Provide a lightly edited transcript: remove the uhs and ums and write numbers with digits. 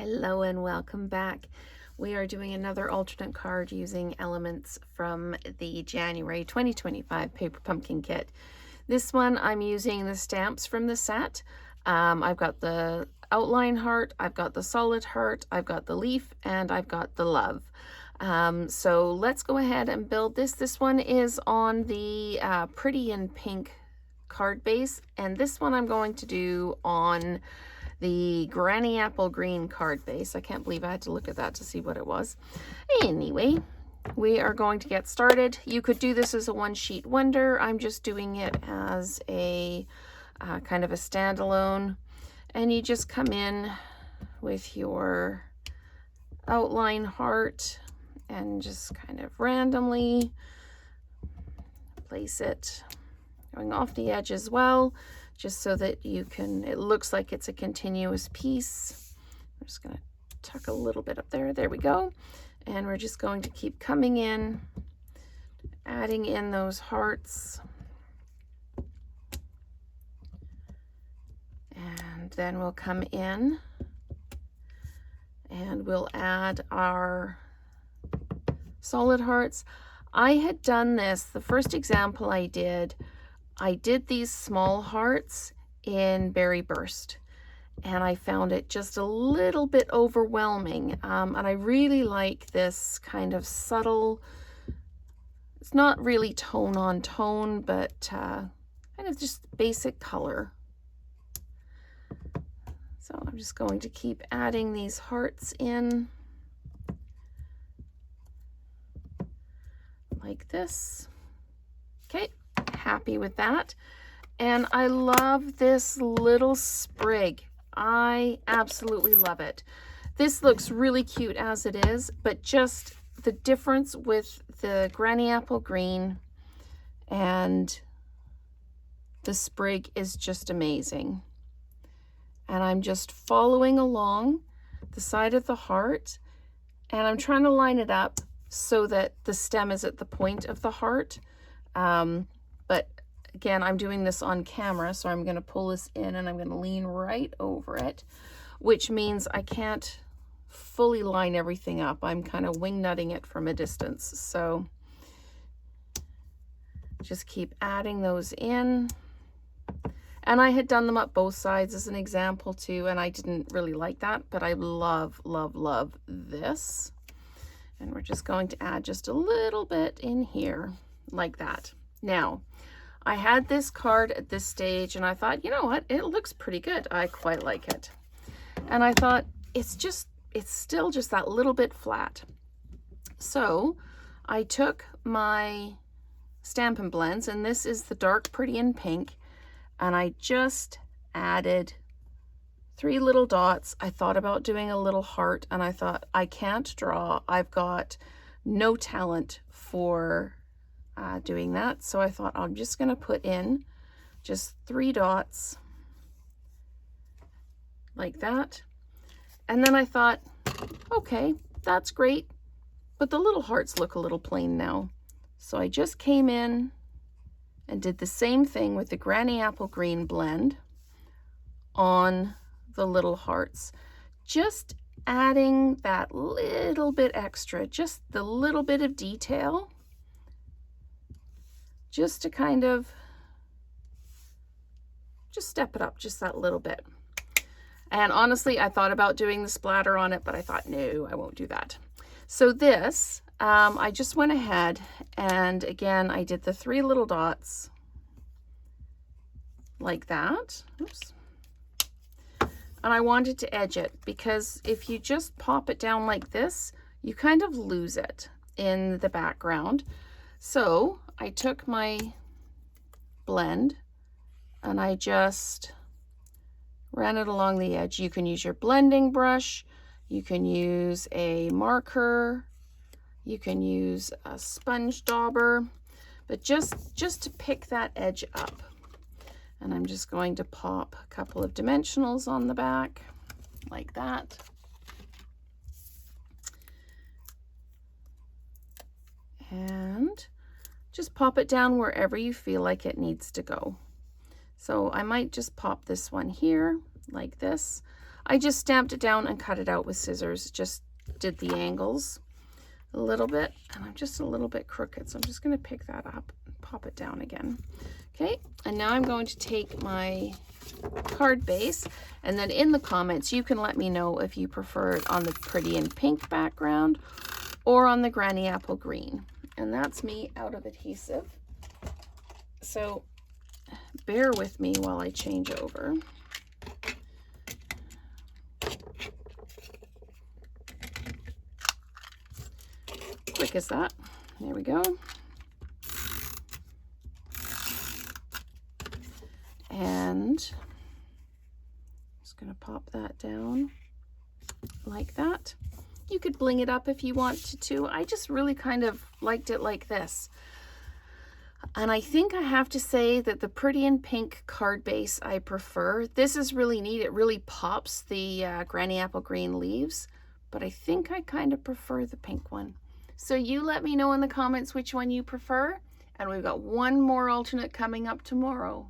Hello and welcome back. We are doing another alternate card using elements from the January 2025 Paper Pumpkin Kit. This one I'm using the stamps from the set. I've got the outline heart, I've got the solid heart, I've got the leaf, and I've got the love. So let's go ahead and build this. This one is on the Pretty in Pink card base, and this one I'm going to do on the Granny Apple Green card base. I can't believe I had to look at that to see what it was. Anyway, we are going to get started. You could do this as a one-sheet wonder. I'm just doing it as a kind of a standalone. And you just come in with your outline heart and just kind of randomly place it, going off the edge as well, just so that you can, it looks like it's a continuous piece. I'm just going to tuck a little bit up there. There we go. And we're just going to keep coming in, adding in those hearts. And then we'll come in and we'll add our solid hearts. I had done this, the first example I did these small hearts in Berry Burst, and I found it just a little bit overwhelming. And I really like this kind of subtle, it's not really tone on tone, but kind of just basic color. So I'm just going to keep adding these hearts in like this. Okay. Happy with that. And I love this little sprig. I absolutely love it. This looks really cute as it is, but just the difference with the Granny Apple Green and the sprig is just amazing. And I'm just following along the side of the heart, and I'm trying to line it up so that the stem is at the point of the heart. But again, I'm doing this on camera, so I'm going to pull this in and I'm going to lean right over it, which means I can't fully line everything up. I'm kind of wing nutting it from a distance. So just keep adding those in. And I had done them up both sides as an example too, and I didn't really like that, but I love, love, love this. And we're just going to add just a little bit in here like that. Now, I had this card at this stage and I thought, you know what, it looks pretty good. I quite like it. And I thought, it's still just that little bit flat. So I took my Stampin' blends, and this is the dark Pretty in Pink, and I just added 3 little dots. I thought about doing a little heart, and I thought, I can't draw. I've got no talent for doing that. So I thought I'm just going to put in just 3 dots like that. And then I thought, okay, that's great, but the little hearts look a little plain now. So I just came in and did the same thing with the Granny Apple Green blend on the little hearts, just adding that little bit extra, just the little bit of detail, just to kind of just step it up just that little bit. And honestly, I thought about doing the splatter on it, but I thought, no, I won't do that. So this, I just went ahead and again, I did the 3 little dots like that. Oops. And I wanted to edge it, because if you just pop it down like this, you kind of lose it in the background. So I took my blend and I just ran it along the edge. You can use your blending brush, you can use a marker, you can use a sponge dauber, but just to pick that edge up. And I'm just going to pop a couple of dimensionals on the back like that. And just pop it down wherever you feel like it needs to go. So I might just pop this one here like this. I just stamped it down and cut it out with scissors. Just did the angles a little bit, and I'm just a little bit crooked, so I'm just going to pick that up and pop it down again. Okay, and now I'm going to take my card base, and then in the comments you can let me know if you prefer it on the pretty and pink background or on the granny apple green. And that's me out of adhesive, so bear with me while I change over. Quick as that. There we go. And just going to pop that down like that. You could bling it up if you wanted to. I just really kind of liked it like this. And I think I have to say that the pretty and pink card base I prefer. This is really neat. It really pops the granny apple green leaves, but I think I kind of prefer the pink one. So you let me know in the comments which one you prefer. And we've got one more alternate coming up tomorrow.